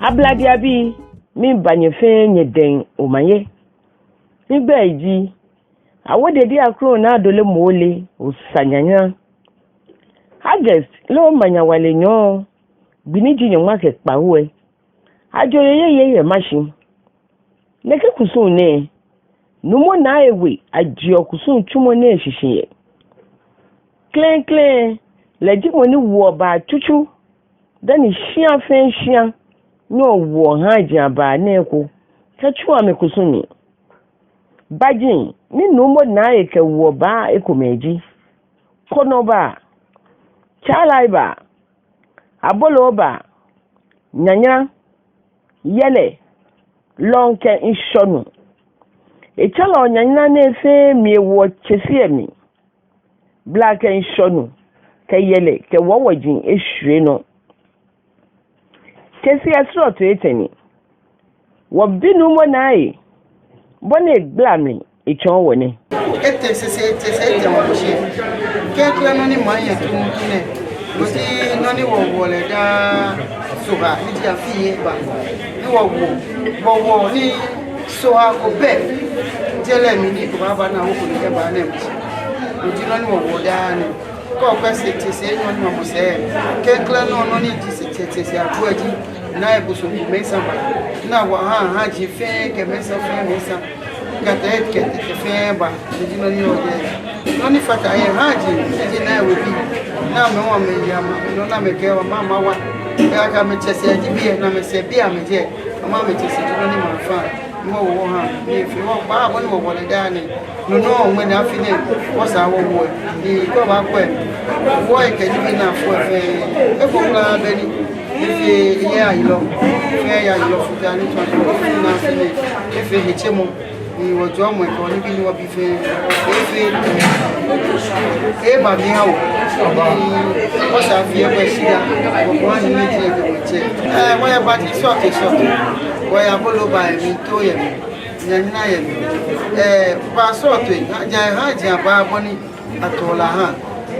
Abladia bi mi banyefe nyeden omaye. Igba eji awode di akro na adole mole osanyanya. August lo manya wale nyo biniji nyo ke pawe. Ajore ye machine. Neke kusun ne numo na ewe ajio kusun chumo ne shishiye. Clean leji mo ni wo ba chuchu. Dani shian fen shian no wo haji aba na eko. Kachu amekusuni. Bajin ni numo na eke wo ba ekomeji. Kono ba chalai ba abolo ba nyanya yele lonke inshonu echala nyanya na efe mi wo chesi emi black inshonu ke yele ke wowojin ehwe no chesi asro to eteni wo binu mo nai bone glami echon woni etese mo se ke no ni manya tune loti no ni wo le da soba ni ya fiye ba ni wo ni soha ko be jele mi ni ko ba na wo ko ni ba na mi loti no ni wo da ni ko pe se tese no ni mo se ke no ni tese atuaji na e buso mi mesa ba na wa ha ji fe ke mesa kata ke fe ba loti no ni o je no ni fata ye haji ji na we bi na me wa me ya ma no na me ke wa mama wa ya ka me chese ji bi na me se bi a me je mama me chese ji no ni ma fa mo wo ha ni fi wo ba bo ni wo le da ni no nwe na fi ni wo sa wo ni ko ba ko wo e ke ji bi na fo fe e ko la be ni ife ya ilo fe ya ilo fu da ni to na fi ni ife he chemo ni wo jo mo ko ni bi ni wo bi fe ba mi ha o o sa fi e pe si ya wo ni ni je ke mo che wo ya ba ti so wo ya bolo ba mi to ye nyanya ye ba so to ha ja ba bo ni atola ha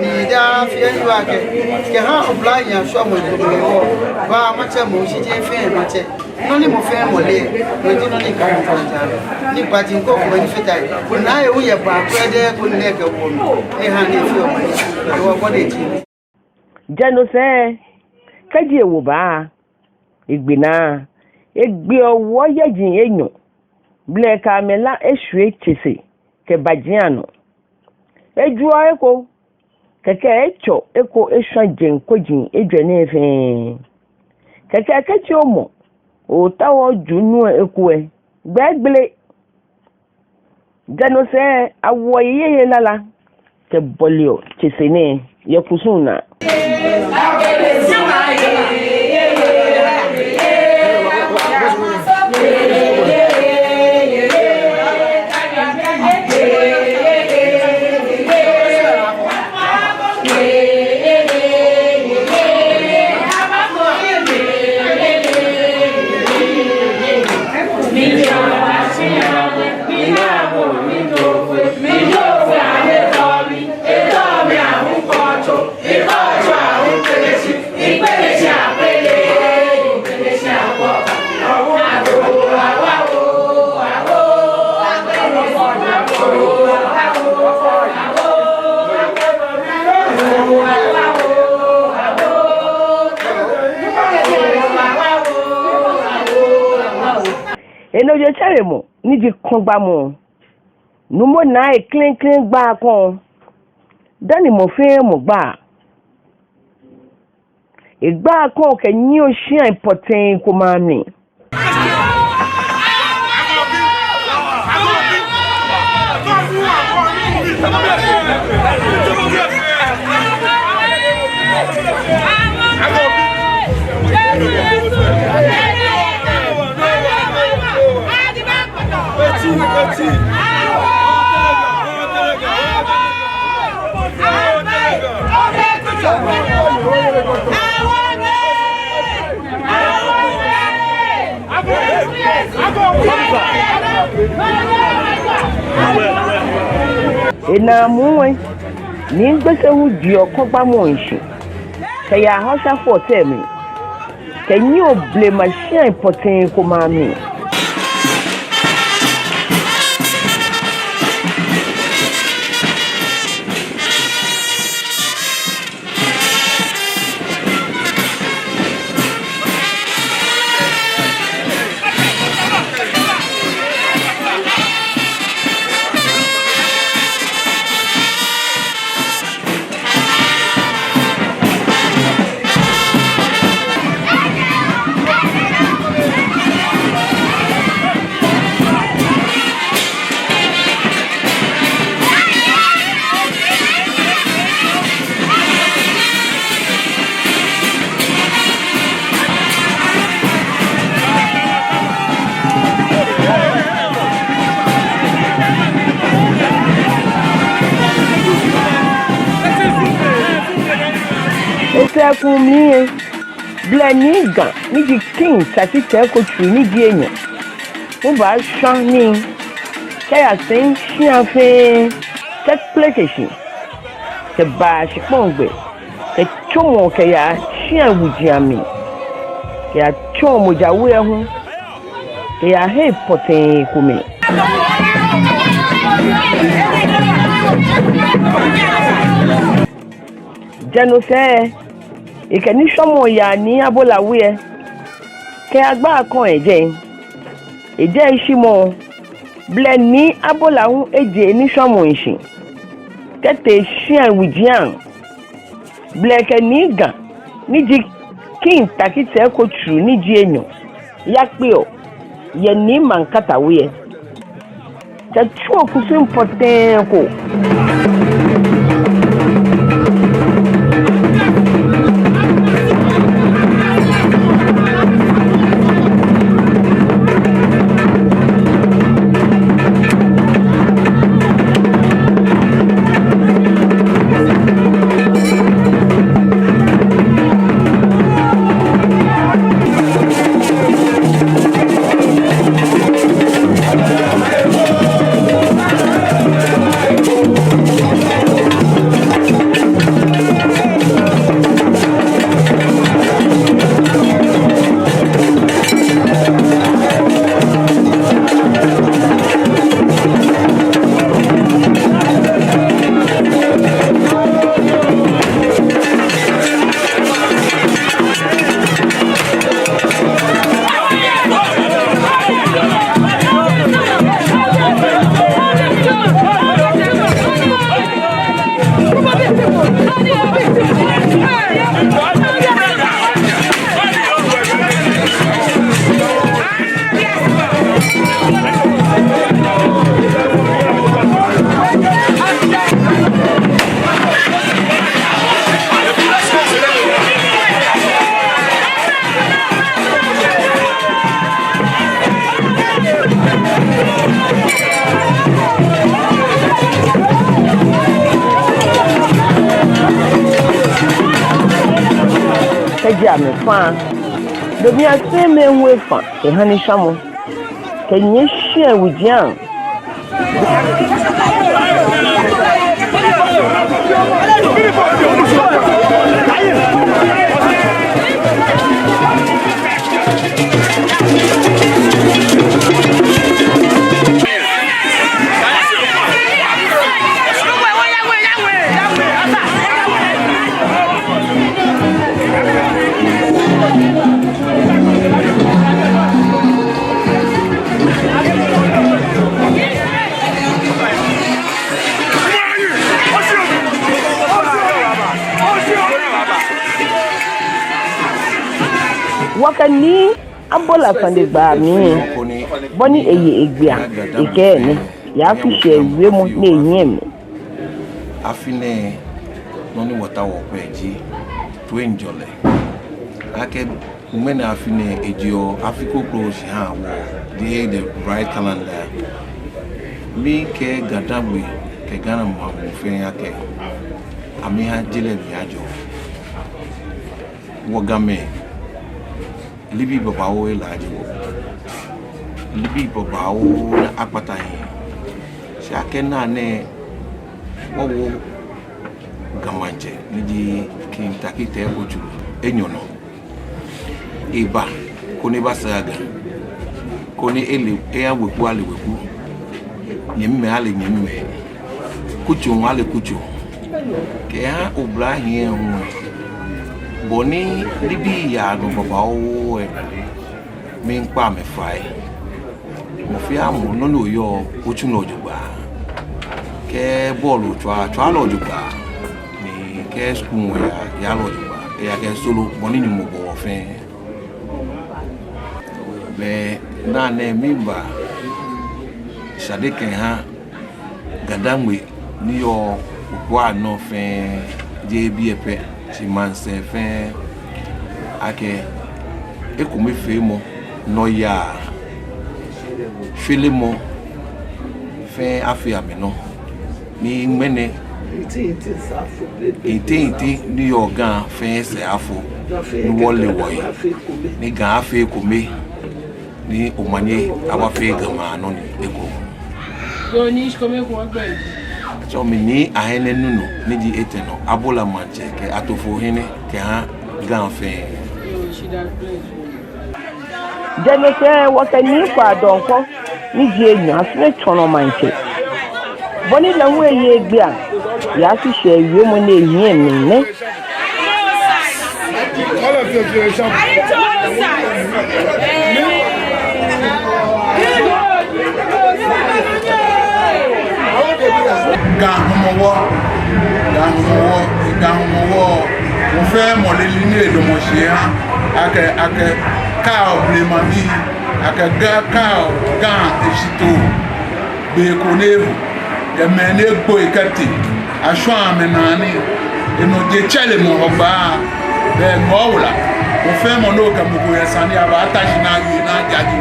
ni da fi en wa ke ha obla ya so mo to wo ba ma che mo si je fe ma che no ni mo fe mo le no ti no ni ka mo ta ni pa ti ko ko ni fe tai ko na e wo ye ba ko de ko ne ke wo ni ha ni fi o ma ni wo bo de ti jeno se kaji ewo ba igbina egbe owo yejin enyo ble kamela ehwe chese ke bajiano eju eko keke echo eko esha jenkojin edwene efe keke kechi omo o tawo junu eko e gbegbele jeno se awo yeye lala ke bolio chese ne yekusuna eno je chere mo ni di kon gba mo numo na e clean gba kon dani mo fe mo gba igba kon ke ni o shia important ko ma mi ena muwe ni gbese hu di okon gba mo nse ke ya ho sha for temi Can you blame my shine potting for mommy? For me, Blaniga, Niji King, Satita Coach, Nidiana. Over shining, Kaya saying she a fair set placation. The bash Pongbe, the Chomo Kaya, she a Wujami. Kaya Chomo Jawehu, Kaya Hay Pote Kumi. Jano say. Ikeni somo ya ni abola we ke agba kan eje ishimo ble ni abola hu eje ni somo nshi tete shian wijian ble ke ni ga ni ji kin takite ko tru ni ji enyo ya pe o ye ni mankata we ta chuo kusin poten ko Me fan the me same men we fan e hani shamo can you share with young wakani abola fande gba mi boni eye egbia ike ni ya fi se iwe mu ni eyin mi afine noni water wo peji to enjoy ake umena afine ejio afiko close ha wo the bright calendar mi ke gadabwe ke gana mo fe yake ami ha jile bi ajo wo game libi baba o elajo libi baba o apata yin se akena ne wo gamanje ni di kin takite oju enyono eba kone basaga kone ele eya weku ale weku nyemme ale nyemme kuchu ale kuchu ke ha obla hie ho boni libi ya no baba o mi npa me fai mo fi amu no no yo kuchu no jugba ke bolu twa lo jugba ni ke school ya lo jugba ya ke solo boni ni mo bo fe be na ne mimba sadeke ha gadamwe ni yo wa no fe je bi epe ti man se fe ake ekumi fe mo no ya filimo fe afia me no ni mene iti ni yo gan fe se afo ni wole woy ni gan afi ekumi ni omanye aba fe gama no ni eko so ni come ko gbe so mi ni ahene nunu ni di eteno abola manche ke atofo hene ke ha gan fe Jenese wakani kwa donko ni di enyu afre chono manche boni la hu eye gbia ya fi se ewie mo na ehie mi ne gahumowo mo fe mo le ni edo mo se ha ake ka oblemami ake ka esito be ko nevu de mene gbo ikati aso amenani eno je chele mo ogba be ngowla mo fe mo no ka mo ko yasani aba atashi na yi na jaji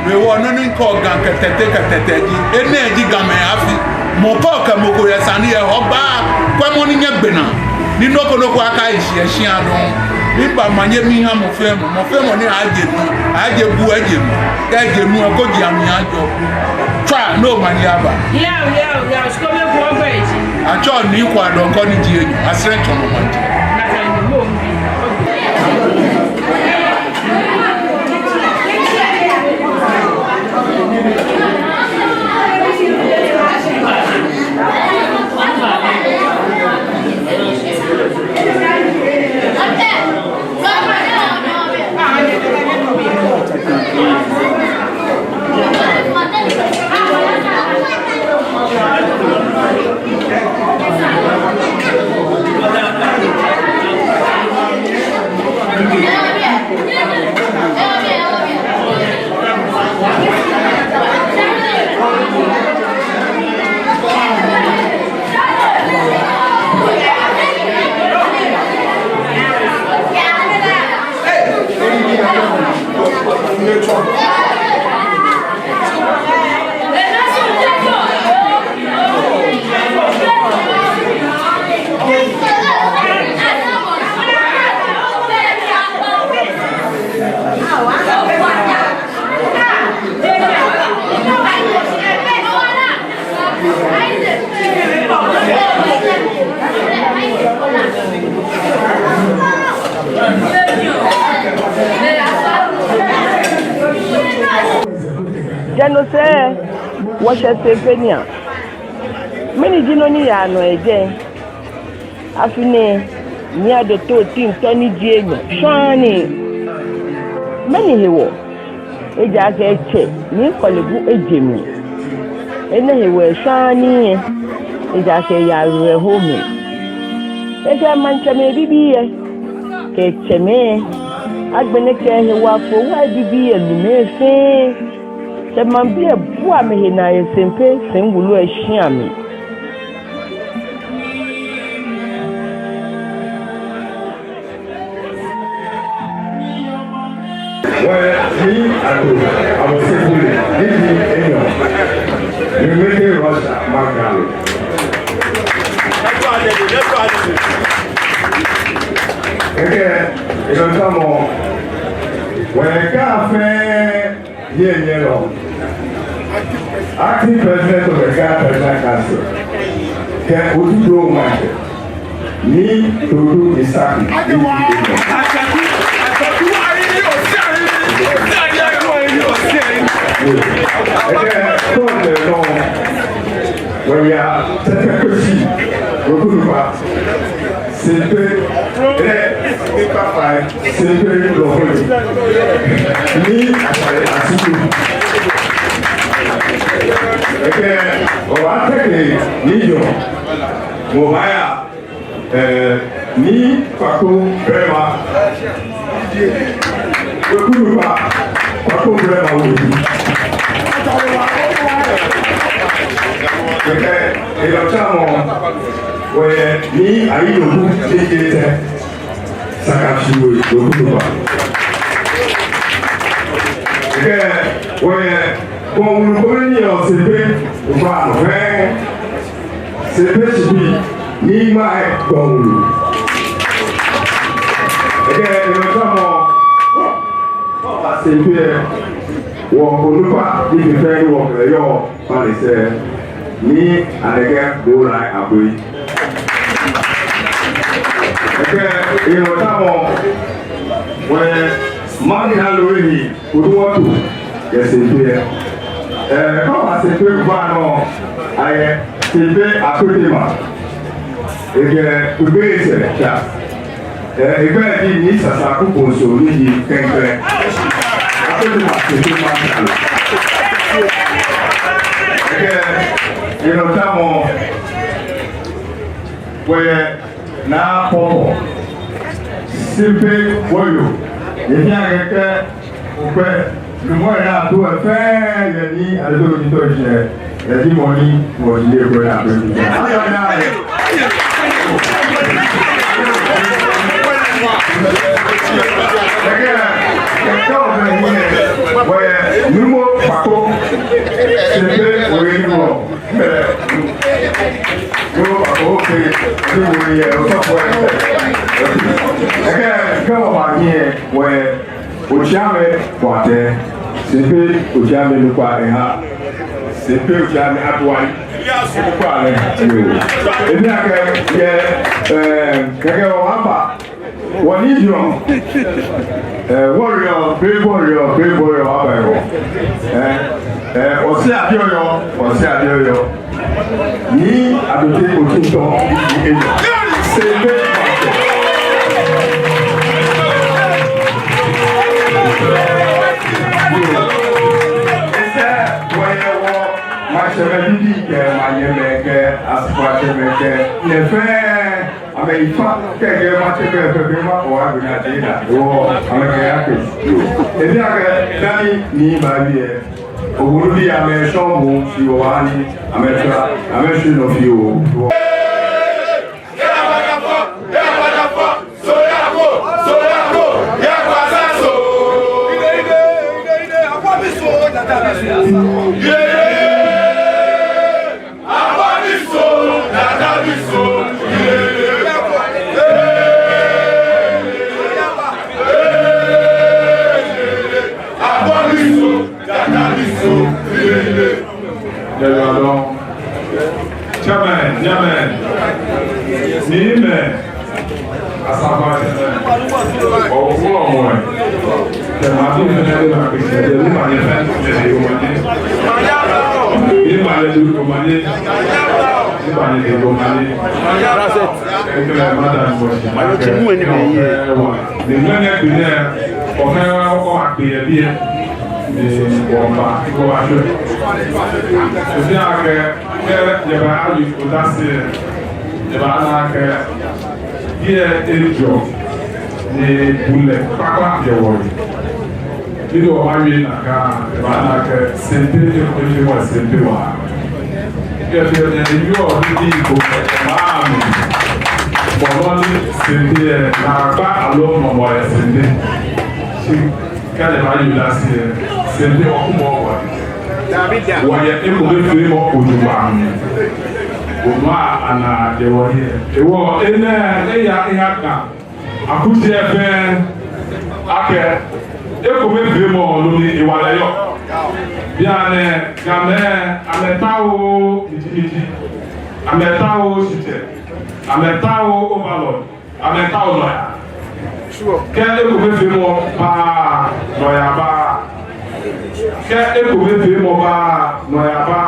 be wo no ni ko gan ketete ji eneji game afi mo ko ka mo ko yasani e ogba kwa mo ni nyagbena ni noko aka isi adon nípa manye mi ha mo fe mo ni aje bu eje mu ko ji ami ajo twa no mani aba yeah sko me ko gbe ji acho ni kwa don ko ni ji enyu asre chono manje na ka ni mo Jenose washa sepenia meni jino ni ya no eje afine ni ado to tin toni ji enyo shani meni hewo eja ka eche ni kolebu ejemi ene hewo shani eja ka ya re home eja mancha me bibiye ke cheme agbene ke hewa fo wa bibiye lumefe se mambi ebu amehe na esempe sengulu ehia Well, me, I was simply you make it Russia, Magdalene. Okay, you don't come on. When I can't here, yellow, acting president of the Ghana President Council, can you do my me to do the sacrifice? Ni Paco Brema, Paco Brema, et le temps ni Aïdou, c'était Sakachiou, le Kouba. Quand vous connaissez en CP, vous parlez, CP, ni Maï Gongou. C'est bien. On ne peut pas dire que faire par les serres, ni avec un beau lac à bruit. Et notamment, Mandina Louis, pour tout, c'est bien. Comment c'est peu non, c'est bien à côté de moi. Et que, pour bien, c'est ça. Et bien, il dit, ça sera pour consommer, il dit, et notamment, na popo, simple voyou, et bien avec le mois là, tout à fait, il a dit à l'auditeur, il a dit mon lit, pour dire que là, numéro Paco, c'était au niveau. Quand on va dire, au jamais, c'était au jamais le quoi, c'était au jamais à toi. C'est pourquoi, et bien que, quelqu'un va pas. What is your warrior, big warrior, ọ̀sẹ̀ àbíọ̀yọ̀ ní àdókè òtútọ́ èyí ṣe pé ẹsẹ̀ wọ́yẹ̀wọ́ máṣẹ̀mẹ̀ dídì kẹ máyẹ̀mẹ̀kẹ àsìkò lẹ́fẹ́ América, quelqu'un m'a fait que moi, on a dit là, oh, Américain, et bien que Dani ni Babi, au bout de la maison, si on va aller à mettre nos filles. Jamais, ni mais à savoir au fond moi que ma vie venait de la Christiane, il m'a fait des commandes, il m'a dit commander, il m'a dit commander, et que la madame les mecs binaires, on fait encore bien. On va acheter. Je viens à que je vais aller au dasser. Je vais aller que il est étudiant. Les boulets, pas quoi je vois. Il doit aller à je vais aller que c'est peu je vois c'est peu voir. Que je vais aller au dit pour maman. Bon c'est la pas alors mon moi c'est quand elle va y dasser. C'est bien au moins. Waya eko befere mo ojuba. Oma ana de woye. Ewo eya ka. Akuti efe ake eko befere mo lori iwale yo. Biane game ametawo ijiji. Ametawo site. Ametawo overload. Ametawo lawyer. Sure. Eke eko befere mo pa lawyer ba ke ekome fe mo ba no ya ba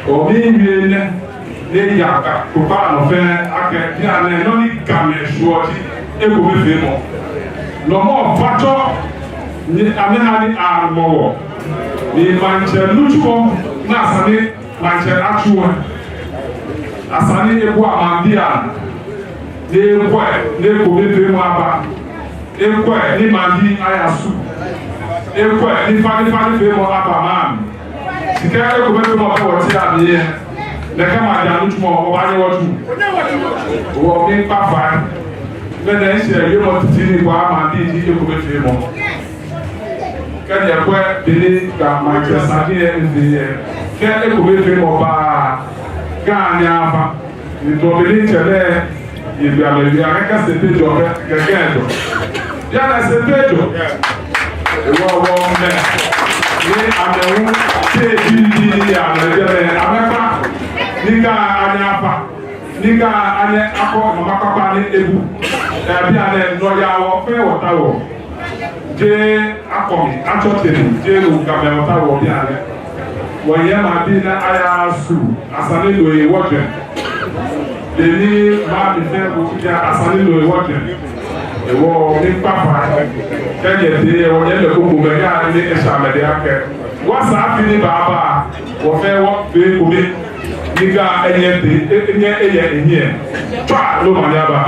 o mi nwie ne ya ka ko ba no fe ake dia na no ni game shuoti ekome fe mo no mo fato ni amena ni armo ni manche luchuo na asane manche achuo asane ebu amandia ne ekwe ne ekome fe mo aba ekwe ni mandi ayasu ekwe ni fani fe mo aba mam sika ekome fe mo ba woti abiye ne kama ja luchuo o ba ni wotu wo mi pa fa ne na ise yo mo titi ni kwa mandi ji ekome fe mo kan ya kwa bele ka Manchester ni ke ekome fe mo ba ga ni afa ni do bele tele ibi ameli akeka sepejo kekejo ya na sepejo wo me ni amewu teji ya na amefa nika anyafa nika ane akọ mama papa ni ebu bi ane no ya wo fe wota wo je akomi achoteni je lu ka me wota wo bi ane wo ye ma bi na aya su asane lo e woje Deni ma mi fẹ́ kó kíkà asani lo ìwọ jẹ ìwọ ní pápá kẹjẹ tí ìwọ yẹn lè kókò bẹ yára ní ẹsẹ àmẹdẹ akẹ wọn sàáfi ní bàbá wọn fẹ́ wọn gbé omi nígbà ẹyẹ tí ẹyẹ ẹyìn ẹ tọ́ ló mà ní abà.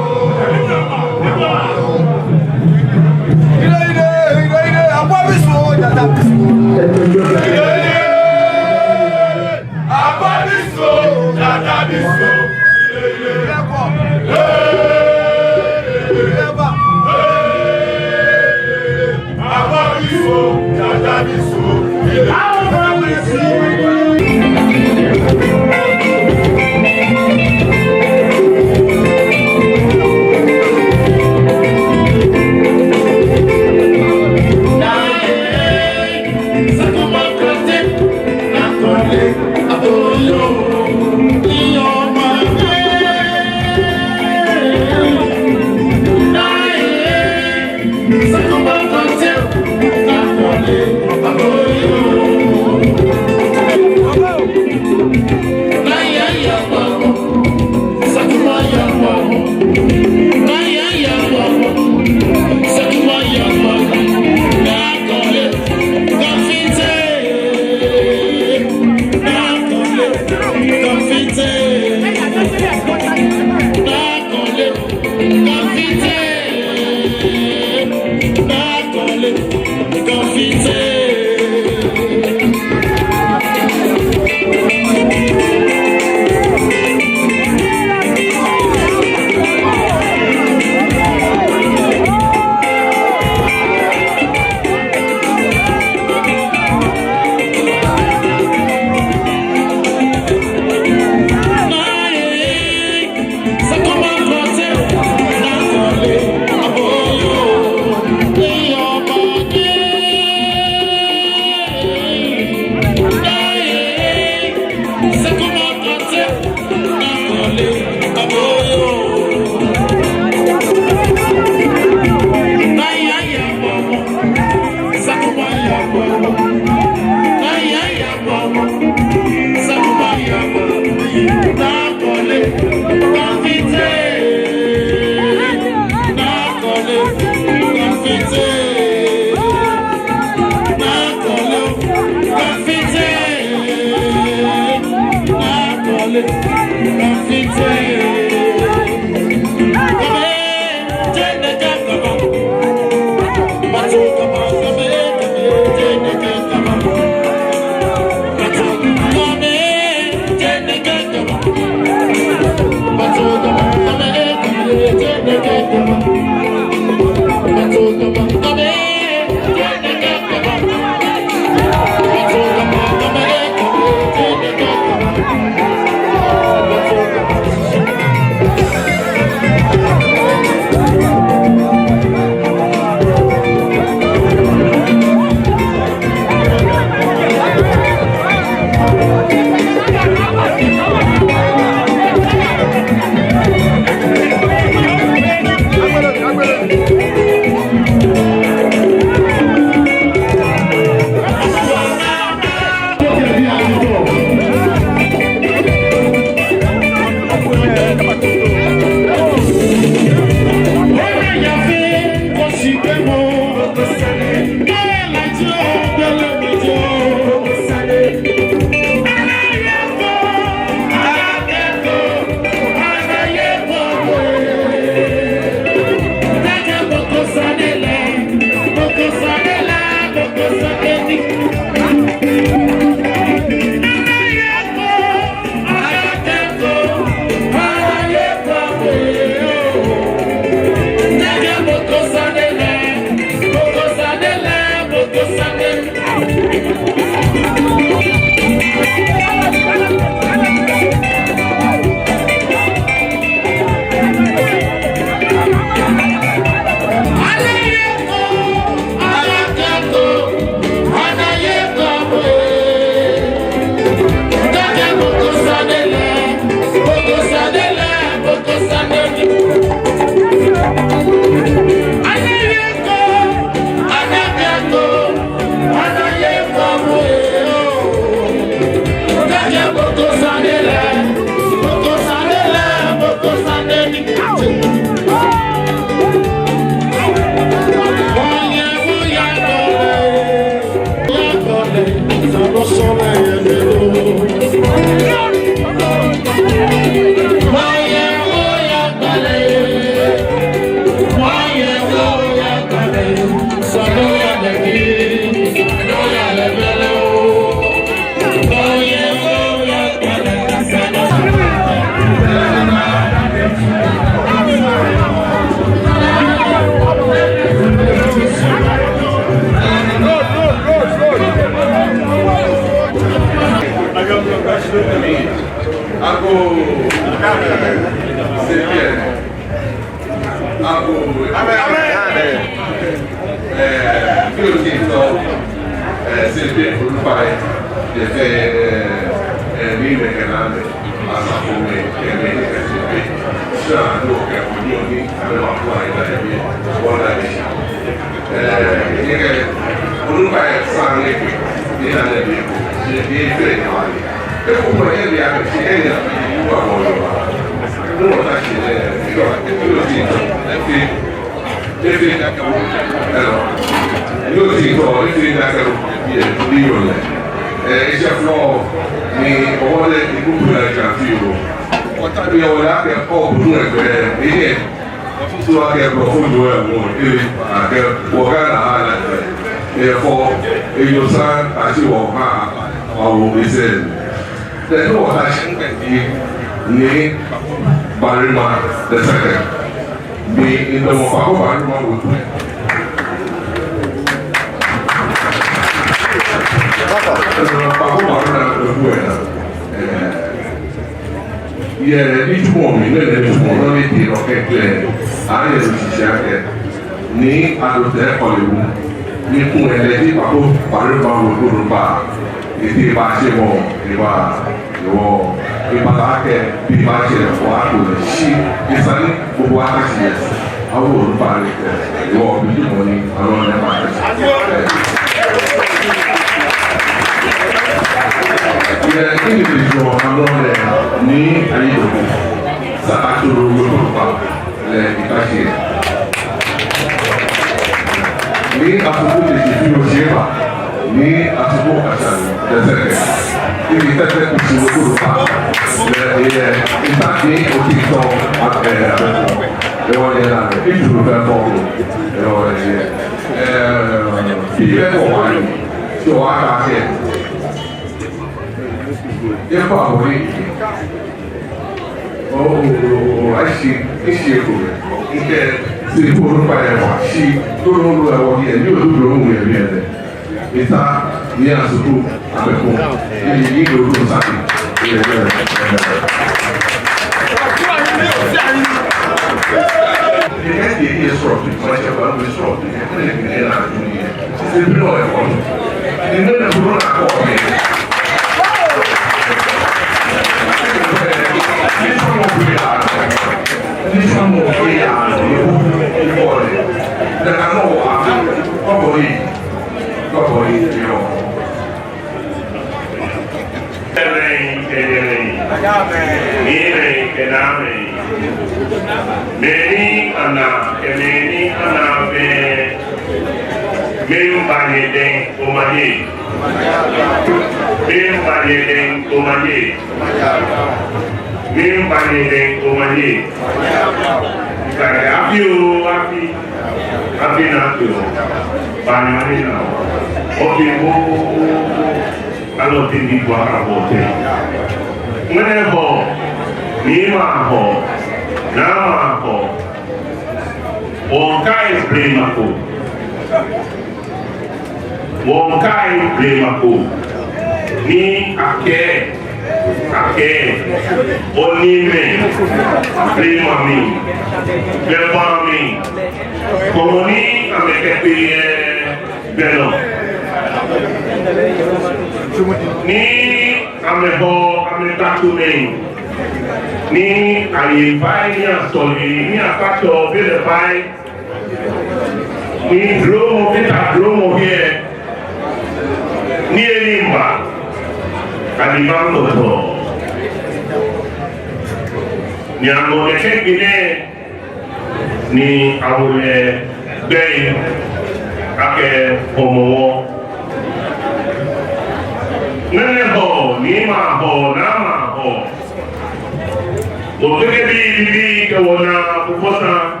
Porque vi que una propuesta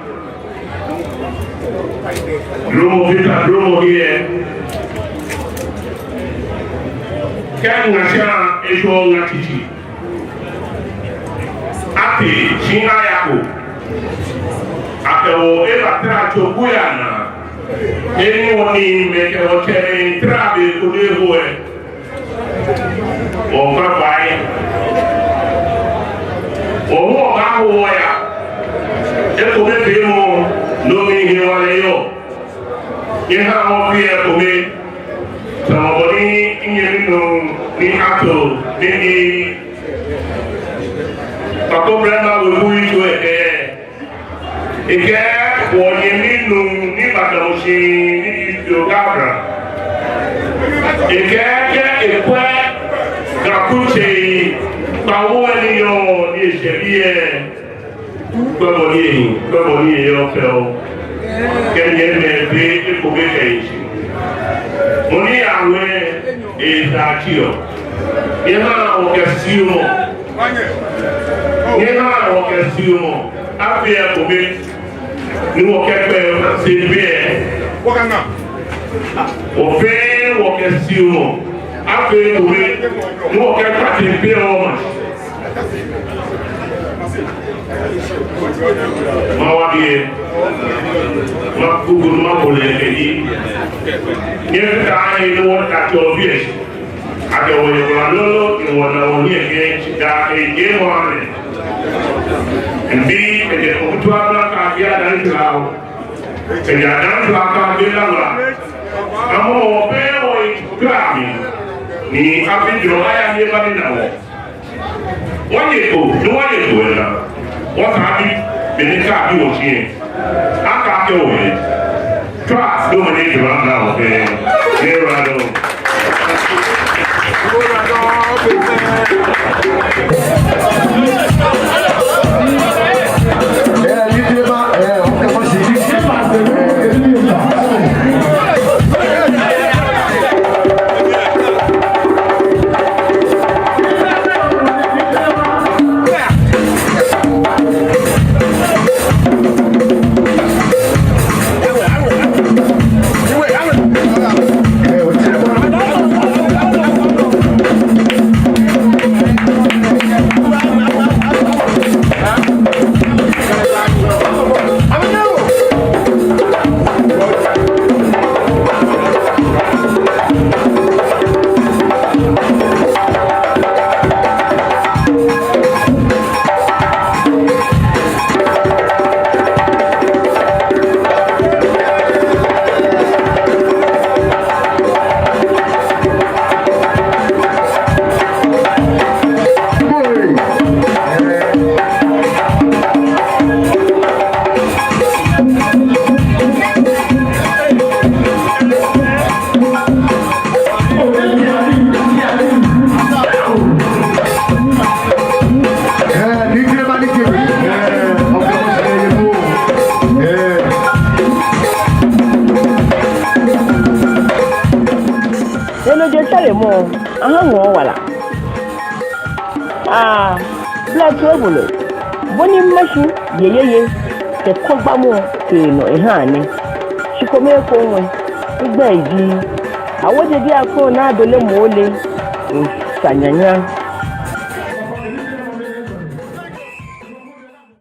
Lumo here. Kan ngasya eso ngatichi. Ati China yako. Apewo eba tra chokuyana. Eni woni meke hotere trabe kudehoe. Oka bai. Omo aho ya. Eko bebe mo no mi hiwale yo. Yeha mo pia kome. Somebody in your ni ato ni problema with who you again what you need ni badoshi ni yogabra again e kwa gakuche bawo ni yo ni sebie gbogbo yo feo kenye me be ko be kai Oni awe ezakio. Yema okesio. Yema okesio. Afi ekobe. Ni wokepe silbe. Wakanga. Ofe okesio. Afi ekobe. Ni wokepe silbe o. Mawabie. Makuguru makolekedi. Yẹ́n ká ẹni wọ́n kàtí ọbí ẹ̀ àjọwọ̀ ìwọ̀n lọ́lọ́ ìwọ̀n náà wọ́n ní ẹ̀gẹ́ ìdá èdè wọn rẹ̀. Ẹ̀bí ẹ̀jẹ̀ òkútù abúláka bí àdáńtìlá o. Ẹ̀jẹ̀ àdáńtìlá ká bí lágbà. Àwọn ọ̀bẹ́ wọ̀ ìtúkú àmì ní abíjọ ayá ní ẹbá nínà wọ̀. Wọ́n yẹ kò ní wọ́n yẹ kò ẹ̀dá. Wọ́n kà á bí bẹ̀rẹ̀ ká bí wọ̀ sí ẹ̀. Á kà á kẹ́ wọ̀ ẹ̀. Trust dominate right now, okay? Here I go. Black Rebel, Bonnie Machine, ye, the Kobamo, no, a honey. She come here for one, good baby. I wanted to go now, the Lemole, Sanyanya.